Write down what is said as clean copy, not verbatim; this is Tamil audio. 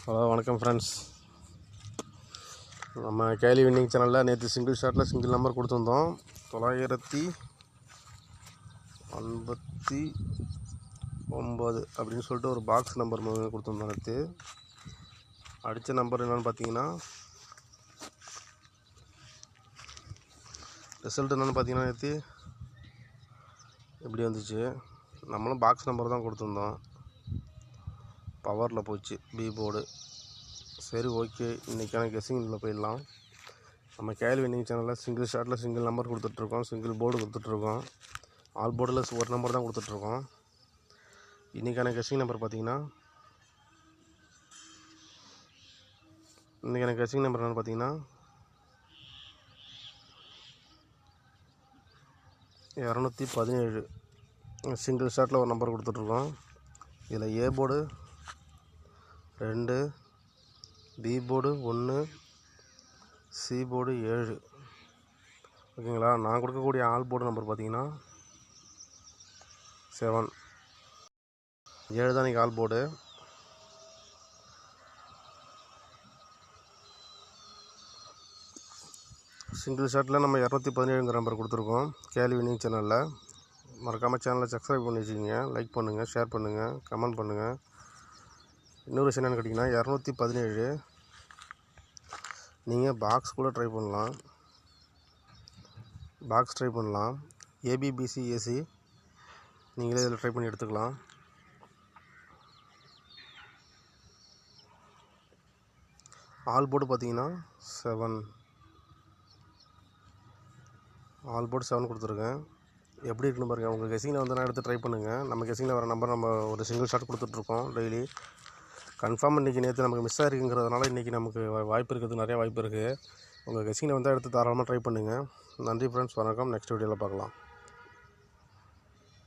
ஹலோ வணக்கம் ஃப்ரெண்ட்ஸ். நம்ம கேலி வின்னிங் சேனலில் நேற்று சிங்கிள் ஷாட்டில் சிங்கிள் நம்பர் கொடுத்துருந்தோம். 959 அப்படின்னு சொல்லிட்டு ஒரு பாக்ஸ் நம்பர் கொடுத்துருந்தோம். நேற்று அடித்த நம்பர் என்னென்னு பார்த்தீங்கன்னா, ரிசல்ட் என்னென்னு பார்த்தீங்கன்னா நேற்று எப்படி வந்துச்சு. நம்மளும் பாக்ஸ் நம்பர் தான் கொடுத்துருந்தோம். பவரில் போச்சு பி போர்டு. சரி, ஓகே, இன்றைக்கான கெஸ்ஸிங்கில் போயிடலாம். நம்ம கேல் வின்னிங் சேனலில் சிங்கிள் ஷாட்டில் சிங்கிள் நம்பர் கொடுத்துட்ருக்கோம், சிங்கிள் போர்டு கொடுத்துட்ருக்கோம். ஆல் போர்டில் ஒரு நம்பர் தான் கொடுத்துட்ருக்கோம். இன்றைக்கான கெஸ்ஸிங் நம்பர் பார்த்தீங்கன்னா, என்னென்னு பார்த்தீங்கன்னா 217. சிங்கிள் ஷாட்டில் ஒரு நம்பர் கொடுத்துட்ருக்கோம். இதில் A board 2, B board 1, C board 7. ஓகேங்களா. நான் கொடுக்கக்கூடிய ஆல் போர்டு நம்பர் பார்த்தீங்கன்னா 7. 7 தான் இன்றைக்கி ஆல் போர்டு. சிங்கிள் ஷாட்டில் நம்ம 217 நம்பர் கொடுத்துருக்கோம் கேலி வின்னிங் சேனலில். மறக்காமல் சேனலை சப்ஸ்கிரைப் பண்ணி வச்சுக்கிங்க. லைக் பண்ணுங்கள், ஷேர் பண்ணுங்கள், கமெண்ட் பண்ணுங்கள். இன்னொரு விஷயம் என்னென்னு கேட்டிங்கன்னா, 217 நீங்கள் பாக்ஸ் கூட ட்ரை பண்ணலாம். பாக்ஸ் ட்ரை பண்ணலாம். ஏபிபிசி ஏசி நீங்களே இதில் ட்ரை பண்ணி எடுத்துக்கலாம். ஆல் போர்டு பார்த்தீங்கன்னா 7. ஆல் போர்டு 7 கொடுத்துருக்கேன். எப்படி இருக்குன்னு பாருங்கள். உங்கள் கெஸ்ஸிங்கில் வந்து நான் எடுத்து ட்ரை பண்ணுங்கள். நம்ம கெஸ்ஸிங்கில் வர நம்பர் நம்ம ஒரு சிங்கிள் ஷாட் கொடுத்துட்ருக்கோம் டெய்லி. கன்ஃபார்ம் இன்றைக்கி நேற்று நமக்கு மிஸ் ஆகிருக்குங்கிறதுனால இன்றைக்கி நமக்கு வாய்ப்பு இருக்குது, நிறையா வாய்ப்பு இருக்குது. உங்கள் கெஸ்ஸிங்கில் வந்து எடுத்து தாராளமாக ட்ரை பண்ணுங்கள். நன்றி ஃப்ரெண்ட்ஸ், வணக்கம். நெக்ஸ்ட் வீடியோவில் பார்க்கலாம்.